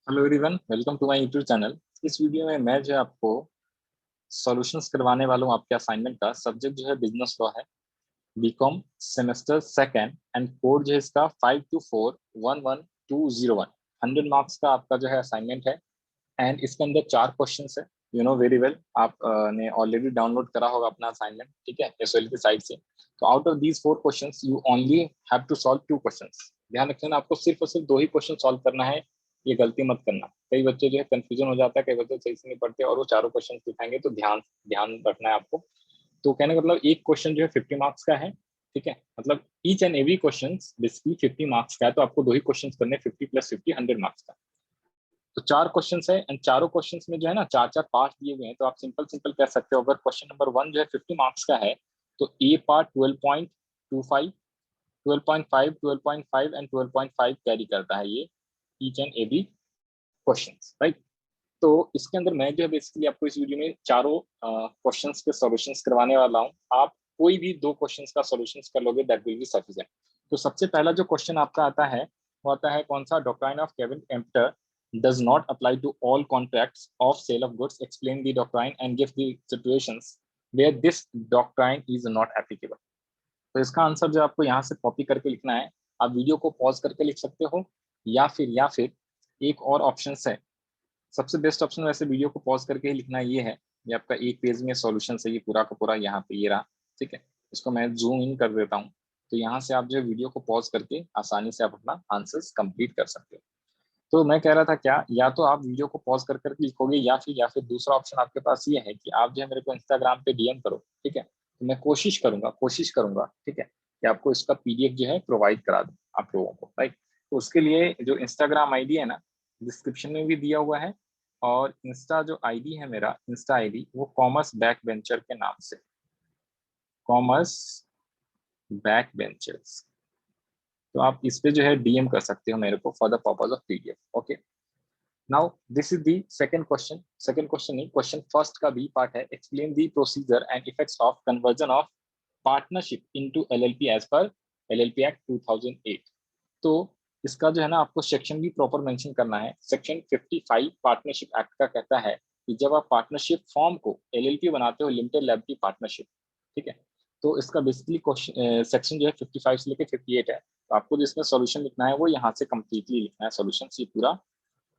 Hello everyone, welcome to my YouTube channel. इस video में मैं जो है आपको सॉल्यूशंस करवाने वाला हूँ आपके असाइनमेंट का। सब्जेक्ट जो है बिजनेस लॉ है, BCom semester second, and code जो है इसका 52411201। 100 मार्क्स का आपका जो है असाइनमेंट है एंड इसके अंदर 4 क्वेश्चंस है। यू नो वेरी वेल, आप ने ऑलरेडी डाउनलोड करा होगा अपना असाइनमेंट, ठीक है, एसओएल की साइट से। तो out of these 4 questions you only have to solve 2 questions. ध्यान रखना, आपको सिर्फ और सिर्फ 2 ही क्वेश्चन सॉल्व करना है। ये गलती मत करना। कई बच्चे जो है कंफ्यूजन हो जाता है, कई बच्चे सही से नहीं पढ़ते और वो चारों क्वेश्चन दिखाएंगे, तो ध्यान ध्यान रखना है आपको। तो कहने का मतलब एक क्वेश्चन जो है 50 मार्क्स का है, ठीक है। मतलब each and every question basically 50 marks का है, तो आपको 2 ही क्वेश्चन करने, 50 + 50 100 मार्क्स का। तो 4 क्वेश्चंस है एंड चारों क्वेश्चंस में जो है ना चार चार पार्ट दिए हुए हैं। तो आप सिंपल सिंपल कह सकते हो, अगर क्वेश्चन नंबर 1 जो है 50 मार्क्स का है, तो ए पार्ट 12.25, 12.5, 12.5 एंड 12.5 कैरी करता है ये each and every question, right. तो इसके अंदर मैं जो है बेसिकली आपको इस वीडियो में चारों क्वेश्चंस के सॉल्यूशंस करवाने वाला हूँ। आप कोई भी 2 क्वेश्चंस का सॉल्यूशंस कर लोगे, दैट विल बी सफिशिएंट। तो सबसे पहला जो क्वेश्चन आपका आता है वो आता है, कौन सा doctrine of caveat emptor does not apply to all contracts of sale of goods, explain the doctrine and give the situations where this doctrine is not applicable। तो इसका आंसर जो आपको यहाँ से कॉपी करके लिखना है। आप वीडियो को पॉज करके लिख सकते हो, या फिर एक और ऑप्शन है। सबसे बेस्ट ऑप्शन वैसे वीडियो को पॉज करके ही लिखना ये है। ये आपका एक पेज में सॉल्यूशन है, ये पूरा का पूरा यहाँ पे ये रहा, ठीक है। इसको मैं जूम इन कर देता हूँ। तो यहाँ से आप जो वीडियो को पॉज करके आसानी से आप अपना आंसर्स कंप्लीट कर सकते हो। तो मैं कह रहा था क्या, या तो आप वीडियो को पॉज कर करके लिखोगे, या फिर दूसरा ऑप्शन आपके पास ये है कि आप जो है मेरे को इंस्टाग्राम पे डीएम करो, ठीक है। तो मैं कोशिश करूंगा, ठीक है, कि आपको इसका पीडीएफ जो है प्रोवाइड करा दूं आप लोगों को, राइट। तो उसके लिए जो इंस्टाग्राम आईडी है ना, डिस्क्रिप्शन में भी दिया हुआ है। और इंस्टा जो आईडी है, मेरा इंस्टा आईडी वो कॉमर्स बैक वेंचर के नाम से, कॉमर्स बैक वेंचर्स। तो आप इस पे जो है डीएम कर सकते हो मेरे को for the purpose of PDF, okay. Now this is the second question. Second question नहीं, question first का B part है, explain the procedure and effects of conversion of partnership into LLP as per LLP Act 2008। तो इसका जो है ना आपको section भी प्रॉपर मेंशन करना है। सेक्शन 55 पार्टनरशिप एक्ट का कहता है कि जब आप पार्टनरशिप फॉर्म को एलएलपी बनाते हो, लिमिटेड लायबिलिटी पार्टनरशिप, ठीक है। तो इसका बेसिकली क्वेश्चन सेक्शन जो है 55 से लेकर 58 है। तो आपको जिसमें सॉल्यूशन लिखना है वो यहाँ से कंप्लीटली लिखना है सॉल्यूशन, ये पूरा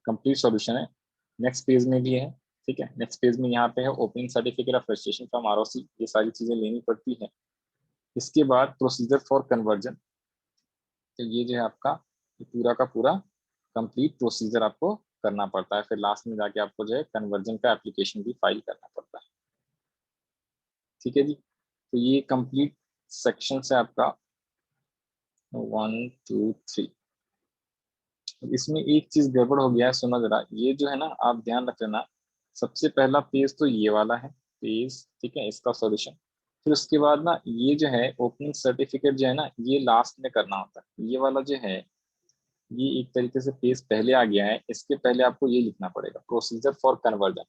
कंप्लीट सॉल्यूशन है। नेक्स्ट पेज में भी है, ठीक है। नेक्स्ट पेज में यहाँ पे है opening certificate of registration from ROC, ये सारी चीजें लेनी पड़ती है। इसके बाद प्रोसीजर फॉर कन्वर्जन, तो ये जो है आपका ये पूरा का पूरा कंप्लीट प्रोसीजर आपको करना पड़ता है। फिर लास्ट में जाके आपको जो है कन्वर्जन का एप्लीकेशन भी फाइल करना पड़ता है, ठीक है जी। तो ये कंप्लीट सेक्शन है आपका 1 2 3। इसमें एक चीज गड़बड़ हो गया है, सुनो जरा, ये जो है ना आप ध्यान रख लेना। सबसे पहला पेज तो ये वाला है पेज, ठीक है, इसका सॉल्यूशन। फिर उसके बाद ना ये जो है ओपनिंग सर्टिफिकेट जो है ना, ये लास्ट में करना होता है। ये वाला जो है ये एक तरीके से पेज पहले आ गया है, इसके पहले आपको ये लिखना पड़ेगा प्रोसीजर फॉर कन्वर्जन,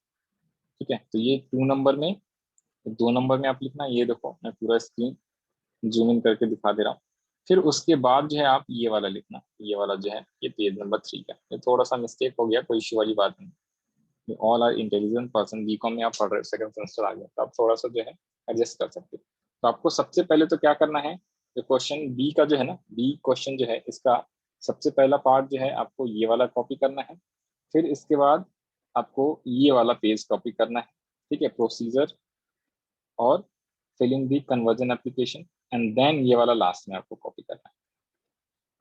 ठीक है। तो ये 2 नंबर में, 2 नंबर में आप लिखना। ये देखो मैं पूरा स्क्रीन जूम इन करके दिखा दे रहा हूँ। फिर उसके बाद जो है आप ये वाला लिखना, ये वाला जो है ये पेज नंबर 3 का। ये थोड़ा सा मिस्टेक हो गया, कोई इशू वाली बात नहीं। All are intelligent person, BCom में आप पढ़ रहे हो, सेकंड सेमेस्टर आ गया, तो आप थोड़ा सा जो है एडजस्ट कर सकते हो। तो आपको सबसे पहले तो क्या करना है, जो क्वेश्चन बी का जो है ना, बी क्वेश्चन जो है इसका सबसे पहला पार्ट जो है आपको ये वाला कॉपी करना है। फिर इसके बाद आपको ये वाला पेज कॉपी करना है, ठीक है, प्रोसीजर और filling the conversion application, and then ये वाला लास्ट में आपको कॉपी करना है।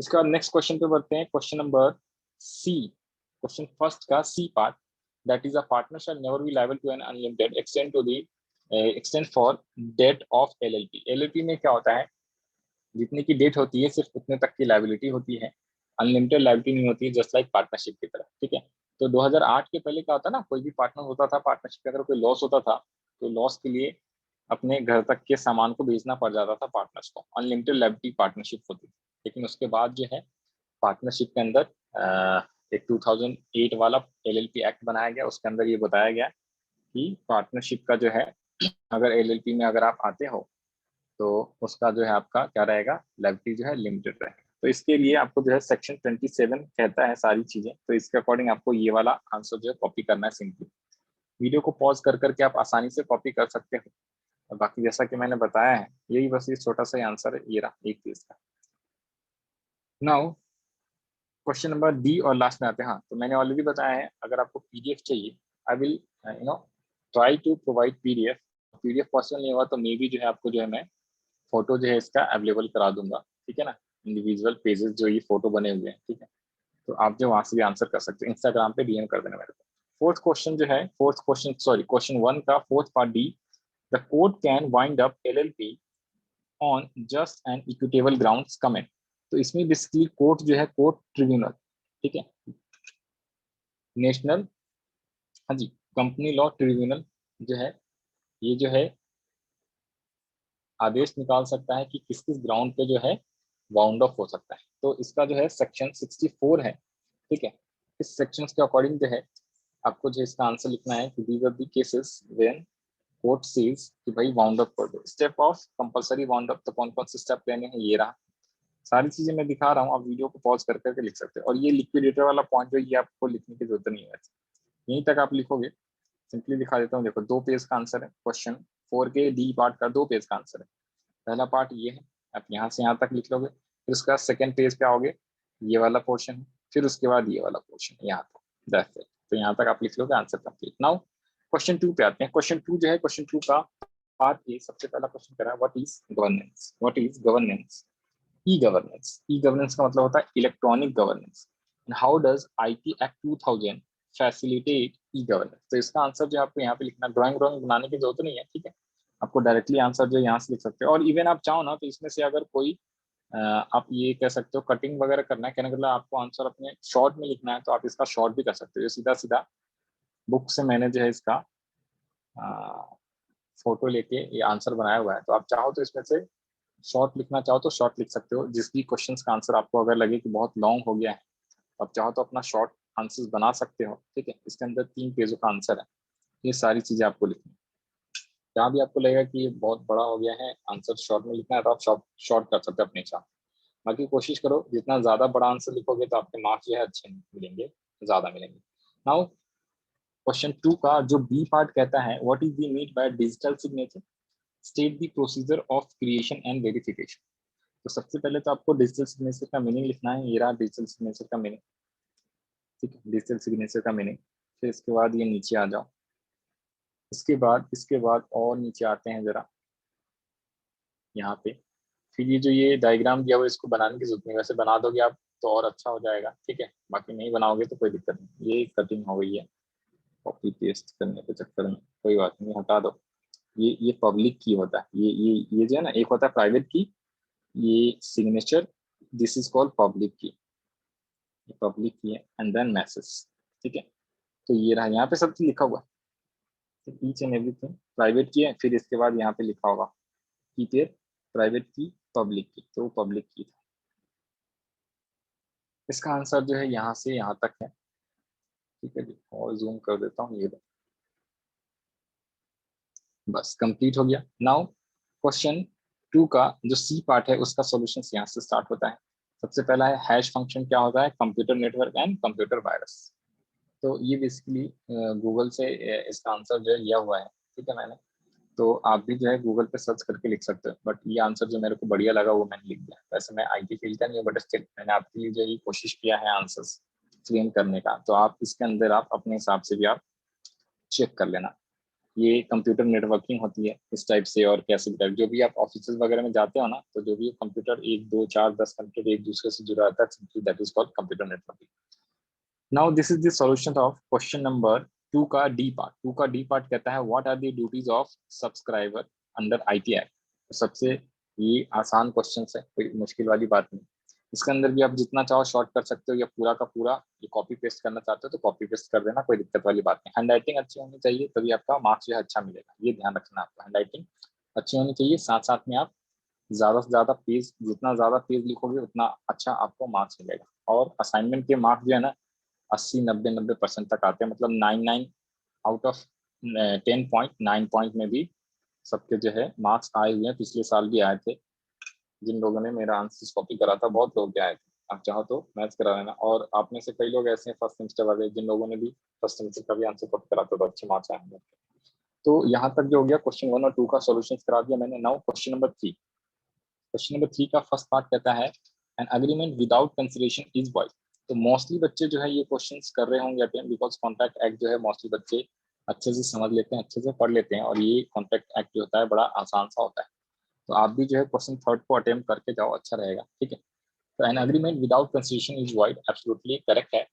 इसके बाद नेक्स्ट क्वेश्चन पे बढ़ते हैं, question number C. Question first का C part, that is a partner shall never be liable to an unlimited extend to the extend for debt of LLP. LLP में क्या होता है, जितनी की डेट होती है सिर्फ उतने तक की लायबिलिटी होती है, अनलिमिटेड लायबिलिटी नहीं होती है, जस्ट लाइक पार्टनरशिप की तरह, ठीक है। तो 2008 के पहले क्या होता ना, कोई भी पार्टनर होता था पार्टनरशिप के, अगर कोई लॉस होता था तो लॉस के लिए अपने घर तक के सामान को बेचना पड़ जाता था पार्टनर्स को, अनलिमिटेड लायबिलिटी पार्टनरशिप होती थी। लेकिन उसके बाद जो है पार्टनरशिप के अंदर एक 2008 वाला एलएलपी एक्ट बनाया गया, उसके अंदर ये बताया गया कि पार्टनरशिप का जो है अगर एलएलपी में अगर आप आते हो तो उसका जो है आपका क्या रहेगा, लायबिलिटी जो है लिमिटेड रहेगा, तो इसके लिए आपको जो है सेक्शन 27 कहता है सारी चीजें, तो इसके अकॉर्डिंग आपको ये वाला आंसर जो है कॉपी करना है सिंपली। वीडियो को पॉज कर करके आप आसानी से कॉपी कर सकते हो, और बाकी जैसा कि मैंने बताया है यही बस ये छोटा सा आंसर है, ये रहा एक चीज का। नाउ क्वेश्चन नंबर डी और लास्ट में आते हैं। हाँ, तो मैंने ऑलरेडी बताया है अगर आपको पीडीएफ चाहिए, I will try to provide PDF. PDF possible नहीं हुआ तो मे भी जो है आपको जो है मैं फोटो जो है इसका अवेलेबल करा दूंगा, ठीक है ना, इंडिविजुअल पेजेस जो ये फोटो बने हुए हैं, ठीक है। तो आप जो वहां से भी आंसर कर सकते हैं, इंस्टाग्राम पे डीएम कर देना मेरे को। फोर्थ क्वेश्चन जो है, फोर्थ क्वेश्चन सॉरी क्वेश्चन 1 का fourth part D, the court can wind up LLP on just and equitable grounds comment. तो इसमें बेसिकली कोर्ट जो है, कोर्ट ट्रिब्यूनल, ठीक है, नेशनल, हाँ जी, कंपनी लॉ ट्रिब्यूनल जो है, ये जो है आदेश निकाल सकता है कि किस किस ग्राउंड पे जो है बाउंड ऑफ हो सकता है। तो इसका जो है सेक्शन 64 है, ठीक है। इस सेक्शन के अकॉर्डिंग जो है आपको जो इसका आंसर लिखना है कि these are the cases when court says कि भाई बाउंड अप कर दो। Step of compulsory bound up, तो कौन कौन से स्टेप लेने हैं ये रहा। सारी चीजें मैं दिखा रहा हूँ, आप वीडियो को पॉज कर करके लिख सकते हैं। और ये लिक्विडेटर वाला पॉइंट जो ये आपको लिखने की जरूरत नहीं है, यहीं तक आप लिखोगे। सिंपली दिखा देता हूँ, देखो 2 पेज का आंसर है, क्वेश्चन 4 के डी पार्ट का 2 पेज का आंसर है। पहला पार्ट ये है, आप यहाँ से यहाँ तक लिख लोगे, फिर उसका सेकंड पेज पे आओगे, ये वाला पोर्शन है, फिर उसके बाद ये वाला पोर्शन यहाँ तक, दैट्स इट। तो यहाँ तक आप लिख लोगे, आंसर कंप्लीट। नाउ क्वेश्चन 2 पे आते हैं। क्वेश्चन 2 जो है, क्वेश्चन 2 का पार्ट ए सबसे पहला क्वेश्चन करा है, what is governance, what is governance. E governance, e governance का मतलब होता है electronic governance. And how does IT act 2000 facilitate e governance. तो इसका आंसर जो आपको यहाँ पे लिखना, ड्राइंग बनाने की जरूरत नहीं है, ठीक है। आपको डायरेक्टली आंसर जो यहाँ से लिख सकते हो। और इवन आप चाहो ना तो इसमें से अगर कोई आप ये कह सकते हो कटिंग वगैरह करना है, कहने का मतलब आपको आंसर अपने शॉर्ट में लिखना है, तो आप इसका शॉर्ट भी कर सकते हो। सीधा सीधा बुक से मैंने जो है इसका फोटो लेके ये आंसर बनाया हुआ है। तो आप चाहो तो इसमें से शॉर्ट लिखना चाहो तो शॉर्ट लिख सकते हो। जिस भी क्वेश्चन का आंसर आपको अगर लगे कि बहुत लॉन्ग हो गया है, तो आप चाहो तो अपना शॉर्ट आंसर बना सकते हो, ठीक है। इसके अंदर 3 पेजों का आंसर है, ये सारी चीजें आपको लिखनी है। जहाँ भी आपको लगेगा कि ये बहुत बड़ा हो गया है, आंसर शॉर्ट में लिखना है, तो आप शॉर्ट शॉर्ट कर सकते हो अपने हिसाब। बाकी कोशिश करो जितना ज्यादा बड़ा आंसर लिखोगे तो आपके मार्क्स जो है अच्छे मिलेंगे, ज्यादा मिलेंगे। नाउ क्वेश्चन 2 का जो बी पार्ट कहता है, what is the mean by digital signature, state the procedure of creation and verification. तो सबसे पहले तो आपको डिजिटल सिग्नेचर का मीनिंग लिखना है, ये रहा डिजिटल सिग्नेचर का मीनिंग, ठीक है, डिजिटल सिग्नेचर का मीनिंग। फिर इसके बाद ये नीचे आ जाओ, इसके बाद और नीचे आते हैं जरा यहाँ पे। फिर ये जो ये डायग्राम दिया हुआ है इसको बनाने की जरूरत नहीं, वैसे बना दोगे आप तो और अच्छा हो जाएगा, ठीक है। बाकी नहीं बनाओगे तो कोई दिक्कत नहीं, ये कटिंग हो गई है कॉपी पेस्ट करने के चक्कर में, कोई बात नहीं, हटा दो। ये पब्लिक की होता है, ये जो है ना, एक होता है प्राइवेट की, ये signature, this is called public की, पब्लिक की है, एंड देन मैसेज, ठीक है। तो ये रहा, यहाँ पे सब चीज लिखा हुआ है, ईच एंड एवरीथिंग प्राइवेट की है। फिर इसके बाद यहाँ पे लिखा होगा की पेयर, प्राइवेट की, पब्लिक की, तो पब्लिक की था। इसका आंसर जो है यहाँ से यहाँ तक है, ठीक है जी। और जूम कर देता हूँ, ये बस कंप्लीट हो गया। नाउ क्वेश्चन 2 का जो सी पार्ट है उसका सॉल्यूशन यहाँ से स्टार्ट होता है। सबसे पहला है हैश फंक्शन, क्या होता है, computer network and computer virus. तो ये बेसिकली गूगल से इसका आंसर जो है लिया हुआ है, ठीक है मैंने। तो आप भी जो है गूगल पे सर्च करके लिख सकते हो, बट ये आंसर जो मेरे को बढ़िया लगा वो मैंने लिख दिया। वैसे मैं आईटी फील्ड का नहीं हूँ, बट स्टिल मैंने आपके लिए जो ये कोशिश किया है आंसर्स फ्रेम करने का। तो आप इसके अंदर आप अपने हिसाब से भी आप चेक कर लेना। ये कंप्यूटर नेटवर्किंग होती है इस टाइप से, और कैसे भी टाइप, जो भी आप ऑफिस वगैरह में जाते हो ना, तो जो भी कंप्यूटर 1 2 4 10 कंप्यूटर एक दूसरे से जुड़ा रहता है, that is called computer networking. Now this is the solution of question number 2 का डी पार्ट। 2 का डी पार्ट कहता है what are the duties of subscriber under IT act. सबसे ये आसान क्वेश्चन है, कोई मुश्किल वाली बात नहीं। इसके अंदर भी आप जितना चाहो शॉर्ट कर सकते हो, या पूरा का पूरा ये कॉपी पेस्ट करना चाहते हो तो कॉपी पेस्ट कर देना, कोई दिक्कत वाली बात नहीं। हैंड राइटिंग अच्छी होनी चाहिए, तभी आपका मार्क्स जो है अच्छा मिलेगा, ये ध्यान रखना। आपका हैंड राइटिंग अच्छी होनी चाहिए, साथ साथ में आप ज्यादा से ज्यादा पेज, जितना ज्यादा पेज लिखोगे उतना अच्छा आपको मार्क्स मिलेगा। और असाइनमेंट के मार्क्स जो है ना 80 90 90% तक आते हैं, मतलब 99 आउट ऑफ 10 पॉइंट 9 पॉइंट में भी सबके जो है मार्क्स आए हुए हैं, पिछले साल भी आए थे। जिन लोगों ने मेरा आंसर कॉपी करा था, बहुत लोग आए थे, आप चाहो तो मैच करा लेना। और आप में से कई लोग ऐसे हैं फर्स्ट सेमेस्टर वाले जिन लोगों ने भी फर्स्ट सेमेस्टर का भी आंसर कॉपी करा था, तो अच्छे मार्क्स आए होंगे। तो यहाँ तक जो हो गया क्वेश्चन 1 और 2 का सॉल्यूशन करा दिया मैंने। Now question number 3। Question number 3 का फर्स्ट पार्ट कहता है N agreement without consideration is void. तो मोस्टली बच्चे जो है ये क्वेश्चंस कर रहे होंगे अटेम्प्ट, बिकॉज कॉन्ट्रैक्ट एक्ट जो है मोस्टली बच्चे अच्छे से समझ लेते हैं, अच्छे से पढ़ लेते हैं, और ये कॉन्ट्रैक्ट एक्ट जो होता है बड़ा आसान सा होता है। तो आप भी जो है क्वेश्चन थर्ड को अटेम्प्ट करके जाओ, अच्छा रहेगा, ठीक है। तो an agreement without consideration is void, absolutely correct है।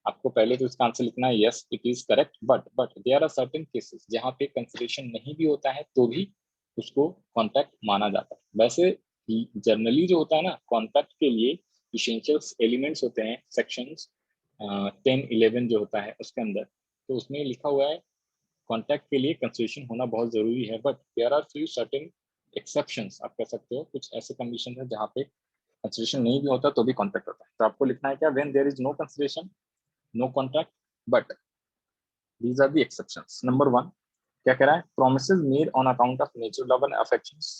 आपको पहले तो इसका आंसर लिखना है yes it is correct, but there are certain cases जहाँ पे कंसिडरेशन नहीं भी होता है तो भी उसको कॉन्ट्रैक्ट माना जाता है। वैसे जनरली जो होता है ना कॉन्ट्रैक्ट के लिए इसेंशियल्स एलिमेंट्स होते हैं सेक्शंस 10-11 जो होता है उसके अंदर, तो उसमें लिखा हुआ है कॉन्ट्रैक्ट के लिए कंसिडरेशन होना बहुत जरूरी है, but there are few certain exceptions, आप कह सकते हो कुछ ऐसे कंडीशन है जहाँ पे कंसिडरेशन नहीं भी होता तो भी कॉन्ट्रैक्ट होता है। तो आपको लिखना है क्या, when there is no consideration no contract, but these are the exceptions. Number 1 क्या कह रहा है, promises made on account of nature love and affections.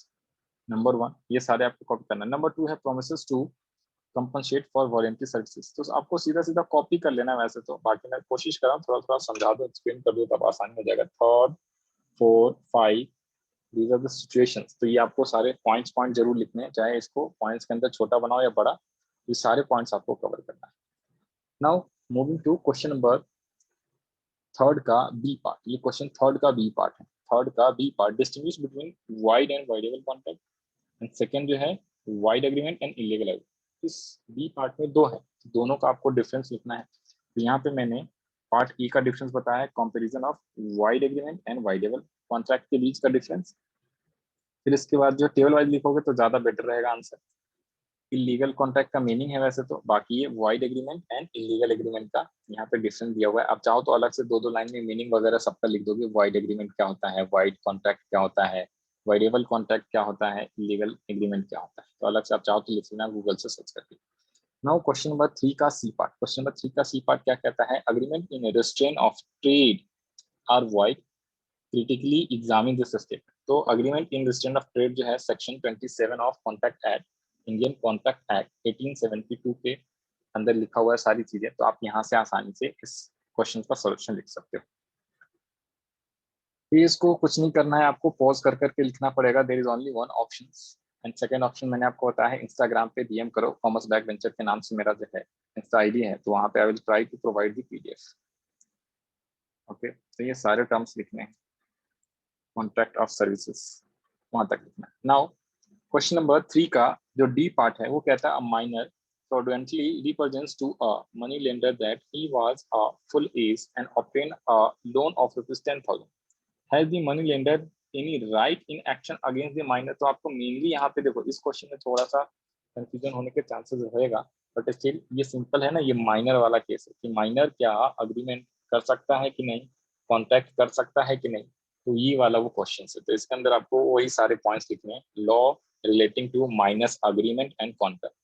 Number 1 ये सारे आपको कॉपी करना है। नंबर 2 है promises to compensate for voluntary services। तो आपको सीधा सीधा कॉपी कर लेना है वैसे तो, बाकी मैं कोशिश कर रहा हूँ थोड़ा थोड़ा समझा दो, एक्सप्लेन कर दो, तब आसानी हो जाएगा। Third, fourth, five, these are the situations. तो ये आपको सारे पॉइंट्स पॉइंट जरूर लिखने हैं, चाहे इसको पॉइंट्स के अंदर छोटा बनाओ या बड़ा, ये सारे पॉइंट्स आपको कवर करना है। Now moving to question number third का बी पार्ट। ये क्वेश्चन थर्ड का बी पार्ट है। थर्ड का B part, distinguish between void and voidable contract, and second जो है void agreement and illegal agreement. इस बी पार्ट में दो है, दोनों का आपको डिफरेंस लिखना है। तो यहाँ पे मैंने पार्ट ई का डिफरेंस बताया है, comparison of wide agreement and voidable contract के बीच का डिफरेंस। फिर इसके बाद जो टेबल वाइज लिखोगे तो ज्यादा बेटर रहेगा आंसर। इलीगल कॉन्ट्रैक्ट का मीनिंग है वैसे तो, बाकी ये wide agreement and illegal agreement का यहाँ पे डिफरेंस दिया हुआ है। आप चाहो तो अलग से दो दो लाइन में मीनिंग वगैरह सबका लिख दोगे, वाइड एग्रीमेंट क्या होता है, वाइड कॉन्ट्रैक्ट क्या होता है, वाइडेबल कॉन्ट्रैक्ट क्या होता है, इलीगल एग्रीमेंट क्या होता है, तो अलग से आप चाहो तो लिख लेना गूगल से सर्च करके। नाउ क्वेश्चन नंबर 3 का सी पार्ट। क्वेश्चन नंबर 3 का सी पार्ट क्या कहता है, agreement in restraint of trade are void, critically examine this statement. तो agreement in restraint of trade जो है section 27 of contract act, Indian contract act 1872 के अंदर लिखा हुआ है सारी चीजें। तो आप यहाँ से आसानी से इस क्वेश्चन का सॉल्यूशन लिख सकते हो। तो इसको कुछ नहीं करना है, आपको पॉज कर करके लिखना पड़ेगा। There is only one option, and second option मैंने आपको बताया है, इंस्टाग्राम पे डीएम करो, कॉमर्स बैक वेंचर के नाम से मेरा जो है इंस्टा आईडी है, तो वहाँ पे I will try to provide the PDF. Okay, तो ये सारे टर्म्स लिखने हैं, कॉन्ट्रैक्ट ऑफ सर्विसेज वहां तक लिखना है। नाउ क्वेश्चन नंबर 3 का जो डी पार्ट है वो कहता है, a minor fraudulently represents to a money lender that he was a full age and obtained a loan of rupees 10,000. Has the money lender any right in action against the minor? तो आपको mainly यहाँ पे देखो, इस question में थोड़ा सा confusion होने के चांसेस रहेगा, बट स्टिल ये सिंपल है ना, ये माइनर वाला केस है कि माइनर क्या अग्रीमेंट कर सकता है कि नहीं, कॉन्ट्रैक्ट कर सकता है कि नहीं, तो ये वाला वो क्वेश्चन है। तो इसके अंदर आपको वही सारे पॉइंट्स लिखने हैं, law relating to minors agreement and contract.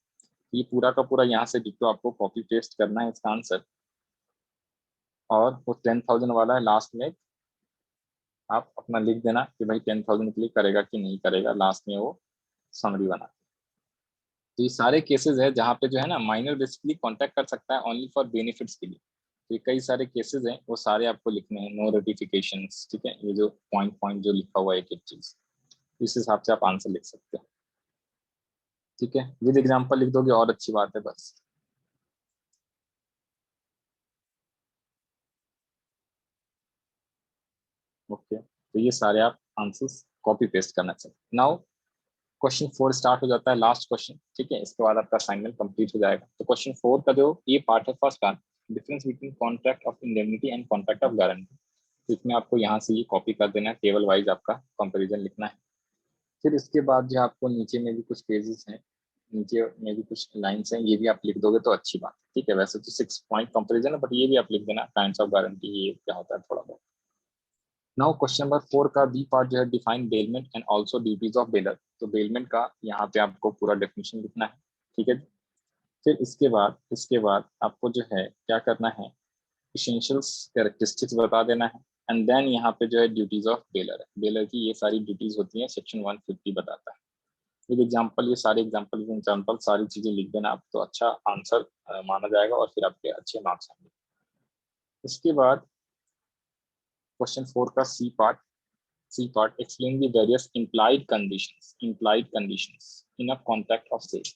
ये पूरा का पूरा यहाँ से डिटो आपको कॉपी पेस्ट करना है इसका आंसर, और वो 10,000 वाला है लास्ट में आप अपना लिख देना कि भाई 10,000 के लिए करेगा कि नहीं करेगा, लास्ट में वो समरी बना। तो ये सारे केसेस है जहाँ पे जो है ना माइनर बेसिकली कॉन्टैक्ट कर सकता है ओनली फॉर बेनिफिट्स के लिए। तो ये कई सारे केसेस हैं, वो सारे आपको लिखने हैं, नो रेटिफिकेशन, ठीक है, ये जो पॉइंट पॉइंट जो लिखा हुआ है एक एक चीज, इस हिसाब से आप आंसर लिख सकते हैं। ठीक है, विद एग्जाम्पल लिख दोगे और अच्छी बात है बस। ओके, तो ये सारे आप आंसर्स कॉपी पेस्ट करना चाहिए। नाउ क्वेश्चन 4 स्टार्ट हो जाता है, लास्ट क्वेश्चन, ठीक है, इसके बाद आपका असाइनमेंट कंप्लीट हो जाएगा। तो क्वेश्चन 4 का जो ये पार्ट है, first part, difference between contract of indemnity and contract of guarantee. तो इसमें आपको यहाँ से ये कॉपी कर देना है, टेबल वाइज आपका कंपैरिजन लिखना है। फिर इसके बाद जो आपको नीचे में भी कुछ पेजेस हैं, नीचे में भी कुछ लाइन्स हैं, ये भी आप लिख दोगे तो अच्छी बात है। ठीक है, वैसे तो 6 पॉइंट कंपेरिजन है, बट ये भी आप लिख देना, काइंड्स ऑफ गारंटी ये क्या होता है थोड़ा बहुत। नाउ क्वेश्चन नंबर 4 का बी पार्ट जो है, define bailment and also duties of baler. तो बेलमेंट का यहाँ पे आपको पूरा डेफिनेशन लिखना है, ठीक है। फिर इसके बाद आपको जो है क्या करना है, इसेंशियल्स कैरेक्टरिस्टिक्स बता देना है, एंड देन यहाँ पे जो है ड्यूटीज ऑफ बेलर है, बेलर की ये सारी ड्यूटीज होती हैं, सेक्शन 150 बताता है। विद एग्जाम्पल, ये सारे एग्जाम्पल सारी चीजें लिख देना आप, तो अच्छा आंसर माना जाएगा और फिर आपके अच्छे मार्क्स आएंगे। इसके बाद क्वेश्चन 4 का C part explain the various implied conditions in a contract of sale.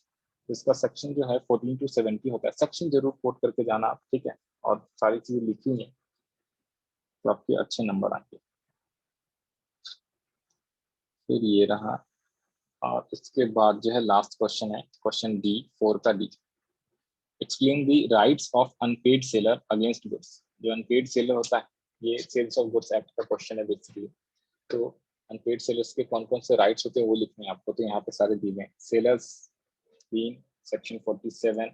इसका सेक्शन जो है 14 to 70 होता है, सेक्शन जरूर कोट करके जाना आप, ठीक है, और सारी चीजें लिखी हुई है तो आपके अच्छे नंबर आएंगे। फिर ये रहा, और इसके बाद जो है लास्ट क्वेश्चन है क्वेश्चन डी, 4 का D, explain the rights of unpaired seller against goods. जो अनपेड सेलर होता है, ये सेल्स ऑफ गुड्स एक्ट का क्वेश्चन है बेसिकली। तो अनपेड सेलर्स के कौन कौन से राइट्स होते हैं वो लिखने हैं आपको, तो यहाँ पे सारे दिए हैं। Sellers being section 47,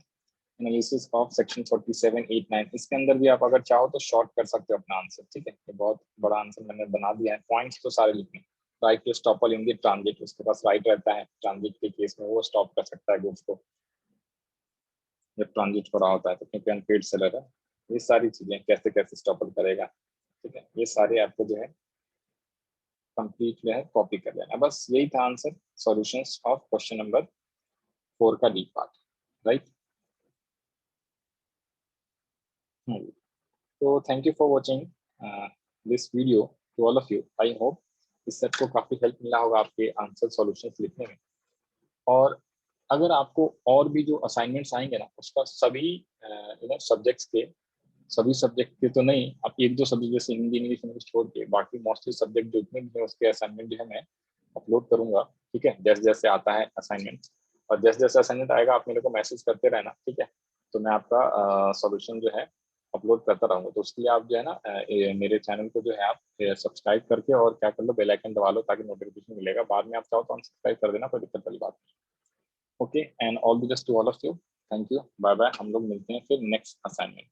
analysis of section 47, 8, 9। इसके अंदर भी आप अगर चाहो तो शॉर्ट कर सकते हो अपना आंसर, ठीक है, ये बहुत बड़ा आंसर मैंने बना दिया है, पॉइंट्स तो सारे लिखने। Right to stop in the transit, उसके पास राइट रहता है ट्रांजिट के केस में, वो स्टॉप कर सकता है गुड्स को जब ट्रांजिट हो रहा होता है, तो क्योंकि अनपेड सेलर है। ये सारी चीजें कैसे कैसे स्टॉप करेगा, ठीक है, ये सारे आपको जो है कंप्लीट जो है कॉपी कर लेना। बस यही था answer, solutions of question number 4 का डी पार्ट, राइट। तो thank you for watching this video to all of you. I hope इस सेट को काफी हेल्प मिला होगा आपके आंसर सॉल्यूशंस लिखने में। और अगर आपको और भी जो असाइनमेंट्स आएंगे ना, उसका सभी सब्जेक्ट्स के, सभी सब्जेक्ट के तो नहीं, आप एक दो सब्जेक्ट जैसे हिंदी इंग्लिश छोड़ के बाकी मोस्टली सब्जेक्ट जो इतने भी हैं उसके असाइनमेंट जो है मैं अपलोड करूंगा, ठीक है, जैसे जैसे आता है असाइनमेंट। और जैसे जैसे असाइनमेंट आएगा आप मेरे को मैसेज करते रहना, ठीक है, तो मैं आपका सॉल्यूशन जो है अपलोड करता रहूंगा। तो उसके लिए आप जो है ना मेरे चैनल को जो है आप सब्सक्राइब करके और क्या कर लो, बेल आइकन दबा लो ताकि नोटिफिकेशन मिलेगा। बाद में आप चाहो तो अनसब्सक्राइब कर देना, कोई दिक्कत वाली बात नहीं। Okay, and all the best to all of you. Thank you, bye bye. हम लोग मिलते हैं फिर नेक्स्ट असाइनमेंट।